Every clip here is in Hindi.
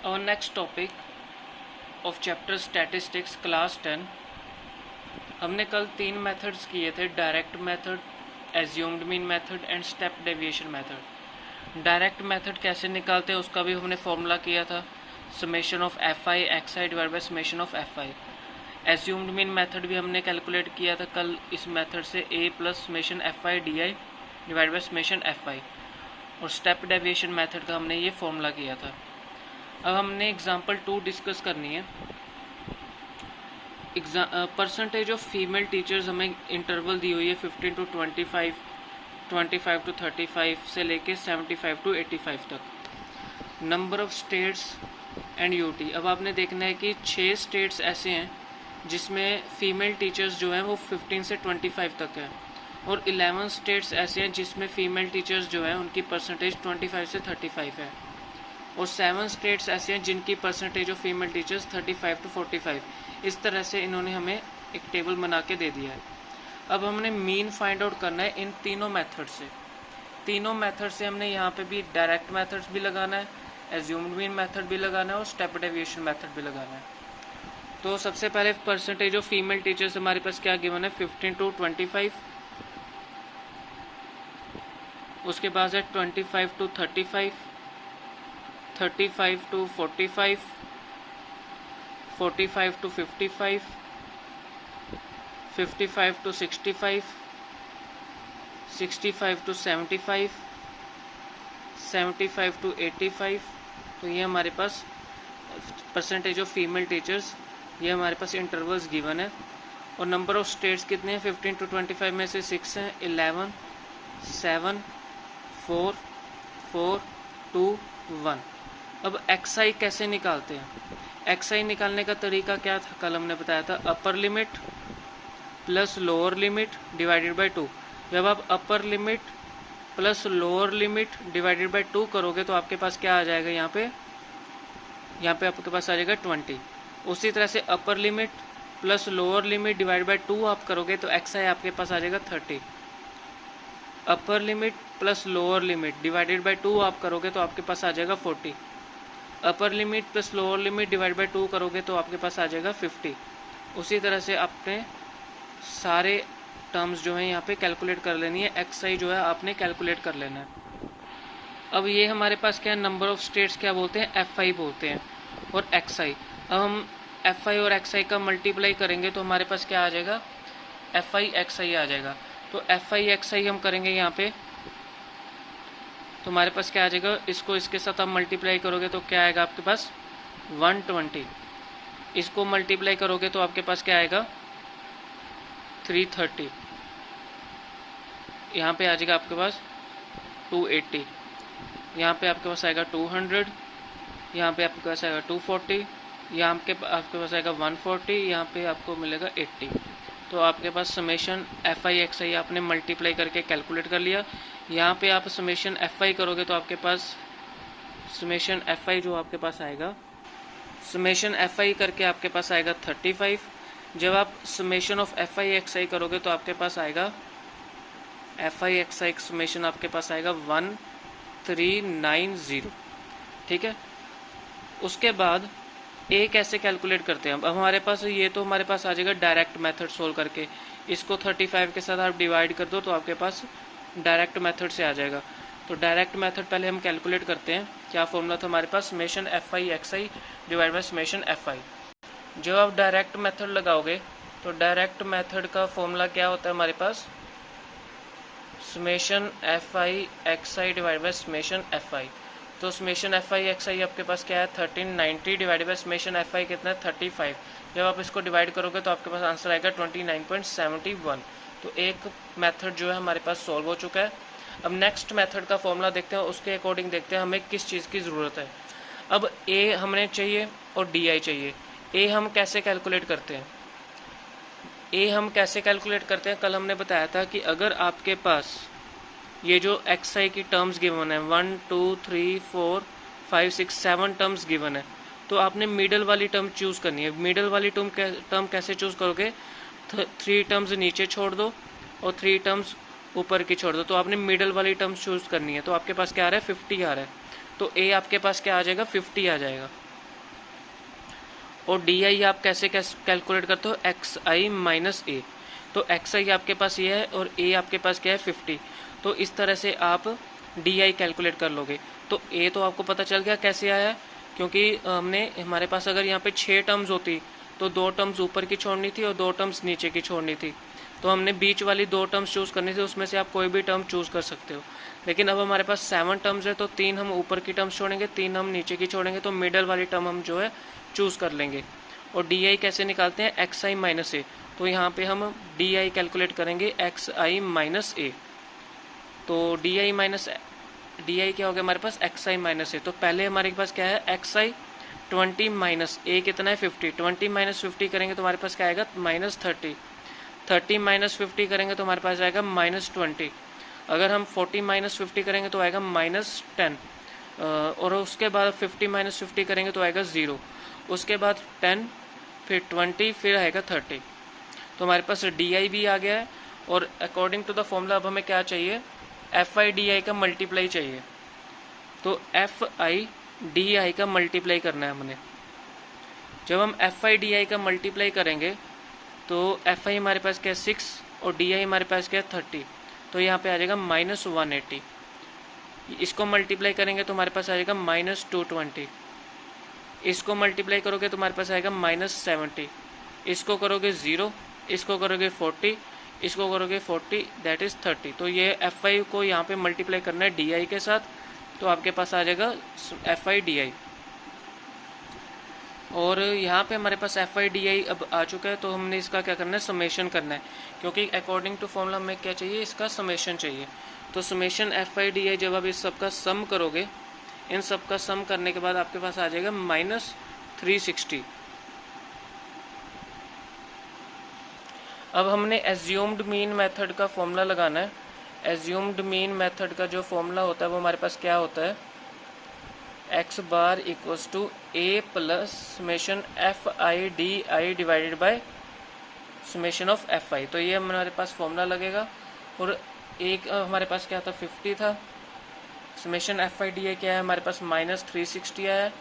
Our next topic of chapter statistics class 10। हमने कल 3 मेथड्स किए थे, direct method, assumed mean method and step deviation method. Direct method कैसे निकालते हैं उसका भी हमने फॉर्मूला किया था, summation of F I X I divide by summation of F I. Assumed mean method भी हमने कैलकुलेट किया था कल इस मेथड से, A plus summation F I D I divide by summation F I. और स्टेप डेविएशन मेथड का हमने ये फॉर्मूला किया था। अब हमने एग्जाम्पल 2 डिस्कस करनी है। परसेंटेज ऑफ फीमेल टीचर्स हमें इंटरवल दी हुई है 15 टू 25, 25 टू 35 से लेके 75 टू 85 तक। Number of states and UT. अब आपने देखना है कि 6 स्टेट्स ऐसे हैं जिसमें फीमेल टीचर्स जो हैं वो 15 से 25 तक है, और 11 स्टेट्स ऐसे हैं जिसमें फीमेल टीचर्स जो हैं उनकी परसेंटेज 25 से 35 है, और 7 स्टेट्स ऐसे हैं जिनकी percentage of female teachers 35 to 45। इस तरह से इन्होंने हमें एक टेबल बना के दे दिया है। अब हमने मीन फाइंड आउट करना है इन तीनों मेथड से। तीनों मेथड से हमने यहाँ पे भी डायरेक्ट मेथड्स भी लगाना है, एज्यूम्ड मीन मेथड भी लगाना है और स्टेप डेविएशन मेथड भी लगाना है। तो सबसे पहले परसेंटेज ऑफ फीमेल टीचर्स हमारे पास क्या गिवन है, 15 टू 25। उसके बाद है 25 to 35, 35 to 45, 45 to 55, 55 to 65, 65 to 75, 75 to 85। तो ये हमारे पास परसेंटेज ऑफ फीमेल टीचर्स, ये हमारे पास इंटरवल्स गिवन है। और नंबर ऑफ स्टेट्स कितने हैं, 15 टू 25 में से 6 हैं, 11, 7, 4, 4, 2, 1। अब एक्स आई कैसे निकालते हैं? एक्स आई निकालने का तरीका क्या था, कल हमने बताया था, upper limit plus lower limit divided by 2। जब आप upper limit plus lower limit divided by 2 करोगे तो आपके पास क्या आ जाएगा, यहाँ पे आपके पास आ जाएगा 20। उसी तरह से upper limit plus lower limit divide by 2 आप करोगे तो एक्स आई आपके पास आ जाएगा 30। Upper limit plus lower limit divided by 2 आप करोगे तो आपके पास आ जाएगा 40। Upper limit plus lower limit divide by 2 करोगे तो आपके पास आ जाएगा 50। उसी तरह से आपने सारे टर्म्स जो हैं यहाँ पे कैलकुलेट कर लेनी है, एक्स आई जो है आपने कैलकुलेट कर लेना है। अब ये हमारे पास क्या है, नंबर ऑफ स्टेट्स क्या बोलते हैं, एफ आई बोलते हैं, और एक्स आई। अब हम एफ आई और एक्स आई का मल्टीप्लाई करेंगे तो हमारे पास क्या आ जाएगा, एफ आई एक्स आई आ जाएगा। तो एफ आई एक्स आई हम करेंगे यहाँ पे, तो हमारे पास क्या आ जाएगा, इसको इसके साथ आप मल्टीप्लाई करोगे तो क्या आएगा आपके पास 120। इसको मल्टीप्लाई करोगे तो आपके पास क्या आएगा 330। यहाँ पे आ जाएगा आपके पास 280, यहाँ पे आपके पास आएगा 200, यहाँ पे आपके पास आएगा 240, यहाँ पे आपके पास आएगा 140, यहाँ पे आपको मिलेगा 80। तो आपके पास समेशन एफ आई एक्स आई आपने मल्टीप्लाई करके कैलकुलेट कर लिया। यहाँ पे आप समेशन एफ आई करोगे तो आपके पास समेशन एफ आई जो आपके पास आएगा, समेशन एफ आई करके आपके पास आएगा 35। जब आप summation of F I X I करोगे तो आपके पास आएगा F I X I summation आपके पास आएगा 1390। ठीक है। उसके बाद ए कैसे कैलकुलेट करते हैं, अब हमारे पास ये तो हमारे पास आ जाएगा डायरेक्ट मेथड सोल्व करके, इसको 35 के साथ आप डिवाइड कर दो तो आपके पास डायरेक्ट मेथड से आ जाएगा। तो डायरेक्ट मेथड पहले हम कैलकुलेट करते हैं, क्या फॉर्मूला था हमारे पास, summation F I X I divide by summation F I. जब आप डायरेक्ट मेथड लगाओगे तो डायरेक्ट मेथड का फॉर्मूला क्या होता है हमारे पास, summation F I X I divide by summation F I. तो summation F I X I आपके पास क्या है 1390 divide by summation F I कितना है 35। जब आप इसको डिवाइड करोगे तो आपके पास आंसर आएगा 29.71। तो एक मेथड जो है हमारे पास सॉल्व हो चुका है। अब नेक्स्ट मेथड का फॉर्मूला देखते हैं, उसके अकॉर्डिंग देखते हैं हमें किस चीज़ की ज़रूरत है। अब ए हमें चाहिए और डी आई चाहिए। ए हम कैसे कैलकुलेट करते हैं, ए हम कैसे कैलकुलेट करते हैं, कल हमने बताया था कि अगर आपके पास ये जो एक्स आई की टर्म्स गिवन है 1 2 3 4 5 6 7 टर्म्स गिवन है, तो आपने मिडल वाली टर्म चूज़ करनी है। मिडल वाली टर्म कैसे चूज़ करोगे, 3 टर्म्स नीचे छोड़ दो और 3 टर्म्स ऊपर की छोड़ दो, तो आपने मिडल वाली टर्म्स चूज़ करनी है। तो आपके पास क्या आ रहा है 50 आ रहा है, तो ए आपके पास क्या आ जाएगा 50 आ जाएगा। और डी आई आप कैसे कैलकुलेट करते हो, एक्स आई माइनस ए। तो एक्स आई आपके पास ये है और ए आपके पास क्या है 50। तो इस तरह से आप डी आई कैलकुलेट कर लोगे। तो ए तो आपको पता चल गया कैसे आया, क्योंकि हमने हमारे पास अगर यहाँ पे 6 टर्म्स होती तो 2 टर्म्स ऊपर की छोड़नी थी और 2 टर्म्स नीचे की छोड़नी थी। तो हमने बीच वाली 2 टर्म्स चूज़ करनी थी, उसमें से आप कोई भी टर्म चूज़ कर सकते हो। लेकिन अब हमारे पास 7 टर्म्स है, तो 3 हम ऊपर की टर्म्स छोड़ेंगे, 3 हम नीचे की छोड़ेंगे, तो मिडल वाली टर्म हम जो है चूज़ कर लेंगे। और डी आई कैसे निकालते हैं, एक्स आई माइनस ए। तो यहाँ पे हम डी आई कैलकुलेट करेंगे एक्स आई माइनस ए। तो डी आई क्या हो गया हमारे पास, एक्स आई माइनस ए। तो पहले हमारे पास क्या है, एक्स आई 20 माइनस ए कितना है 50। 20 माइनस 50 करेंगे तो हमारे पास क्या आएगा माइनस 30। 30 माइनस 50 करेंगे तो हमारे पास आएगा माइनस 20। अगर हम 40 माइनस 50 करेंगे तो आएगा माइनस 10। और उसके बाद 50 माइनस 50 करेंगे तो आएगा 0। उसके बाद 10, फिर 20, फिर आएगा 30। तो हमारे पास डी आई भी आ गया है। और अकॉर्डिंग टू द फॉर्मूला अब हमें क्या चाहिए, एफ आई डी आई का मल्टीप्लाई चाहिए। तो एफ आई डी आई का मल्टीप्लाई करना है हमने। जब हम एफ आई डी आई का मल्टीप्लाई करेंगे तो एफ आई हमारे पास क्या है 6 और डी आई हमारे पास क्या है 30। तो यहाँ पे आ जाएगा माइनस 180। इसको मल्टीप्लाई करेंगे तो हमारे पास आ जाएगा माइनस 220। इसको मल्टीप्लाई करोगे तो हमारे पास आएगा माइनस 70। इसको करोगे 0, इसको करोगे 40, इसको करोगे 40, दैट इज़ 30। तो ये एफ आई को यहाँ पे मल्टीप्लाई करना है डी आई के साथ, तो आपके पास आ जाएगा एफ आई डी आई। और यहाँ पे हमारे पास एफ आई डी आई अब आ चुका है, तो हमने इसका क्या करना है, समेशन करना है। क्योंकि अकॉर्डिंग टू फॉर्मूला हमें क्या चाहिए, इसका समेशन चाहिए। तो summation F I D I जब आप इस सब का सम करोगे, इन सब का सम करने के बाद आपके पास आ जाएगा माइनस 360। अब हमने एज्यूम्ड मीन मेथड का फॉर्मूला लगाना है। एज्यूम्ड मीन मेथड का जो फॉर्मूला होता है वो हमारे पास क्या होता है, x bar equals to a plus summation F I D i divided by summation of F I. तो ये हमारे पास फॉर्मूला लगेगा। और एक हमारे पास क्या था 50 था, summation F I D I क्या है हमारे पास माइनस 360 आया है,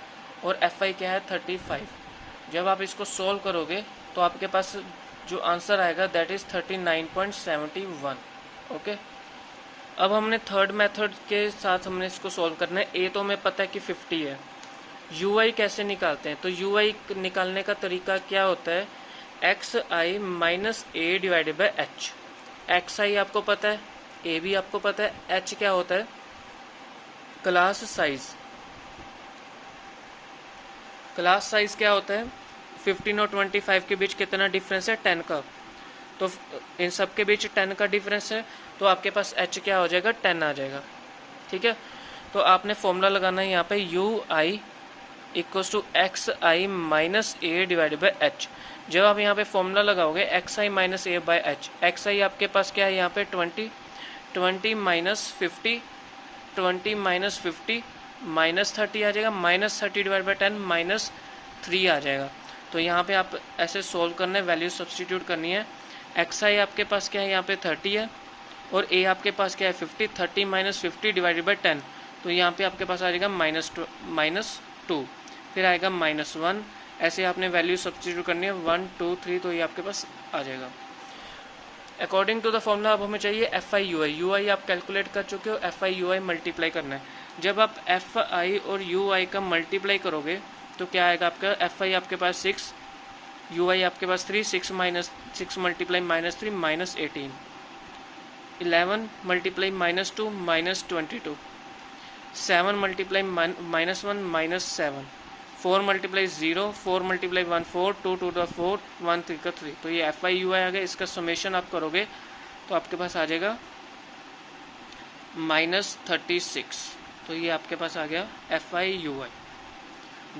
और एफ आई क्या है 35। जब आप इसको सॉल्व करोगे तो आपके पास जो आंसर आएगा दैट इज़ 39.71। ओके, अब हमने थर्ड मेथड के साथ हमने इसको सॉल्व करना है। ए तो हमें पता है कि 50 है। यू आई कैसे निकालते हैं, तो यू आई निकालने का तरीका क्या होता है, X I minus A divided by H. X I आपको पता है, ए भी आपको पता है, एच क्या होता है, क्लास साइज। क्लास साइज क्या होता है, 15 और 25 के बीच कितना डिफरेंस है, 10 का। तो इन सब के बीच 10 का डिफरेंस है, तो आपके पास h क्या हो जाएगा, 10 आ जाएगा। ठीक है, तो आपने फॉर्मूला लगाना है यहाँ पे U I equals to X I minus A divided by H. जब आप यहाँ पे फॉर्मूला लगाओगे X I minus A by H, X I आपके पास क्या है यहाँ पे 20 माइनस 50, 20 माइनस 50 माइनस 30 आ जाएगा, माइनस 30 डिवाइड बाई 10 माइनस 3 आ जाएगा। तो यहाँ पे आप ऐसे सोल्व करना है, वैल्यू सब्सटीट्यूट करनी है। एक्स आई आपके पास क्या है यहाँ पे 30 है, और ए आपके पास क्या है 50। 30 माइनस 50 डिवाइडेड बाई 10, तो यहाँ पे आपके पास आ जाएगा माइनस 2, फिर आएगा माइनस 1। ऐसे आपने वैल्यू सब्सटीट्यूट करनी है 1 2 3, तो ये आपके पास आ जाएगा। अकॉर्डिंग टू द फॉर्मूला अब हमें चाहिए F I U I. U I आप कैलकुलेट कर चुके हो, F I U I multiply करना है। जब आप एफ आई और यू आई का मल्टीप्लाई करोगे तो क्या आएगा आपका, एफ आई आपके पास 6, यू आई आपके पास 3, 6 minus 6 multiply minus 3 minus 18, 11 multiply minus 2 minus 22, 7 multiply minus 1 minus 7, 4 multiply 0, 4 multiply 1 4, 2 2 का 4, 1 3 का 3। तो ये एफ आई यू आई आ गया। इसका समेशन आप करोगे तो आपके पास आ जाएगा माइनस 36। तो ये आपके पास आ गया F I U I.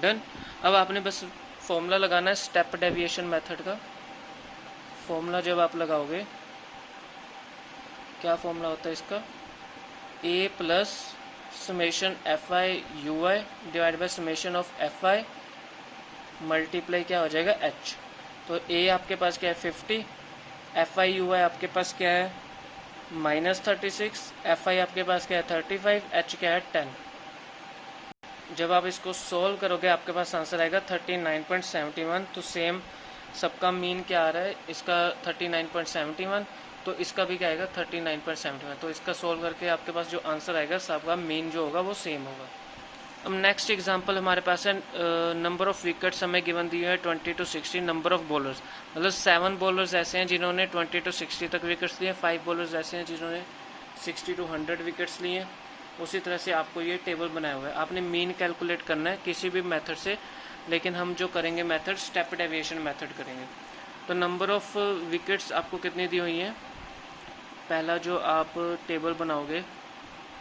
Done. अब आपने बस फॉर्मूला लगाना है स्टेप डेविएशन मेथड का। फॉर्मूला जब आप लगाओगे, क्या फॉर्मूला होता है इसका, A plus summation F I U I divide by summation of F I multiply क्या हो जाएगा एच। तो ए आपके पास क्या है 50, एफ आई यू आई आपके पास क्या है माइनस 36, एफ आई आपके पास क्या है 35, एच क्या है 10। जब आप इसको सोल्व करोगे आपके पास आंसर आएगा 39.71। तो सेम सबका मीन क्या आ रहा है, इसका 39.71, तो इसका भी क्या आएगा 39.71। तो इसका सोल्व करके आपके पास जो आंसर आएगा सबका मीन जो होगा वो सेम होगा। अब नेक्स्ट एग्जांपल हमारे पास है नंबर ऑफ विकेट्स हमें गिवन दी है 20 to 60, नंबर ऑफ बॉलर्स, मतलब 7 बॉलर्स ऐसे हैं जिन्होंने 20 to 60 तक विकेट्स लिए, 5 बॉलर्स ऐसे हैं जिन्होंने 60 to 100 विकेट्स लिए। उसी तरह से आपको ये टेबल बनाया हुआ है, आपने मीन कैलकुलेट करना है किसी भी मेथड से, लेकिन हम जो करेंगे मेथड स्टेप डेविएशन मेथड करेंगे। तो नंबर ऑफ विकेट्स आपको कितनी दी हुई हैं, पहला जो आप टेबल बनाओगे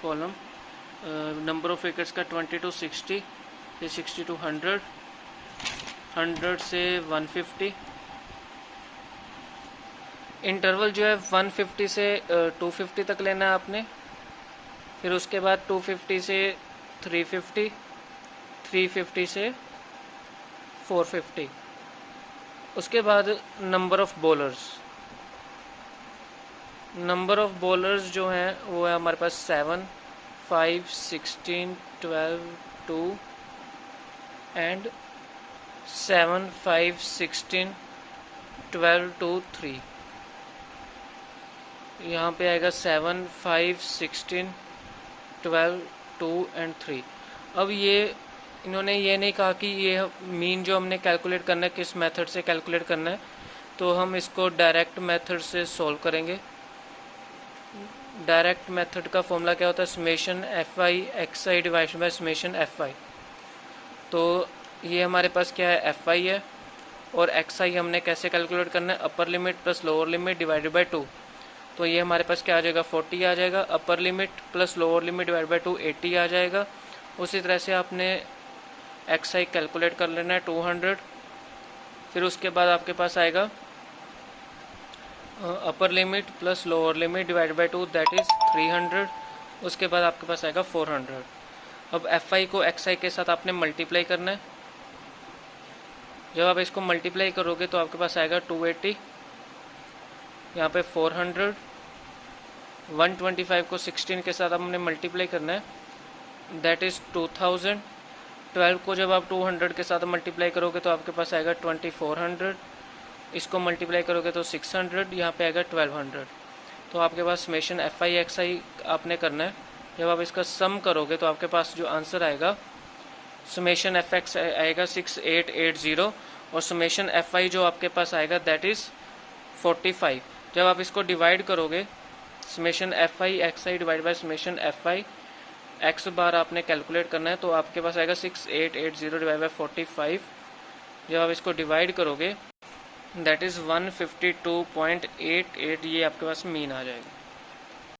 कॉलम, नंबर ऑफ विकेट्स का 20 to 60, फिर 60 to 100, 100 से 150, इंटरवल जो है 150 से 250 तक लेना है आपने, फिर उसके बाद 250 से 350, 350 से 450। उसके बाद number of bowlers, number of bowlers जो हैं वो है हमारे पास 7, 5, 16, 12, 2 एंड 7, 5, 16, 12, 2, 3। यहाँ पे आएगा 7, 5, 16, 12, 2 एंड 3। अब ये इन्होंने ये नहीं कहा कि ये मीन जो हमने कैलकुलेट करना है किस मेथड से कैलकुलेट करना है, तो हम इसको डायरेक्ट मेथड से सॉल्व करेंगे। डायरेक्ट मेथड का फॉर्मूला क्या होता है, summation F I X I divided by summation F I. तो ये हमारे पास क्या है, एफ आई है, और एक्स आई हमने कैसे कैलकुलेट करना है, upper limit plus lower limit divided by 2। तो ये हमारे पास क्या आ जाएगा, 40 आ जाएगा, upper limit plus lower limit divide by 2 80 आ जाएगा। उसी तरह से आपने एक्स आई कैलकुलेट कर लेना है 200, फिर उसके बाद आपके पास आएगा upper limit plus lower limit divide by 2 that is 300। उसके बाद आपके पास आएगा 400। अब एफ आई को एक्स आई के साथ आपने मल्टीप्लाई करना है। जब आप इसको मल्टीप्लाई करोगे तो आपके पास आएगा 280, यहाँ पे 400, 125 को 16 के साथ हमने मल्टीप्लाई करना है दैट इज़ 2000। 12 को जब आप 200 के साथ मल्टीप्लाई करोगे तो आपके पास आएगा 2400, इसको मल्टीप्लाई करोगे तो 600, यहाँ पे आएगा 1200। तो आपके पास समेशन एफ आई एक्स आई आपने करना है। जब आप इसका सम करोगे तो आपके पास जो आंसर आएगा, समेशन एफ एक्स आएगा 6880, और समेशन एफ आई जो आपके पास आएगा दैट इज़ 45। जब आप इसको डिवाइड करोगे, summation F I X I divide by summation F I X bar आपने कैलकुलेट करना है, तो आपके पास आएगा 6880 डिवाइड बाय 45। जब आप इसको डिवाइड करोगे दैट इज़ 152.88, ये आपके पास मीन आ जाएगा।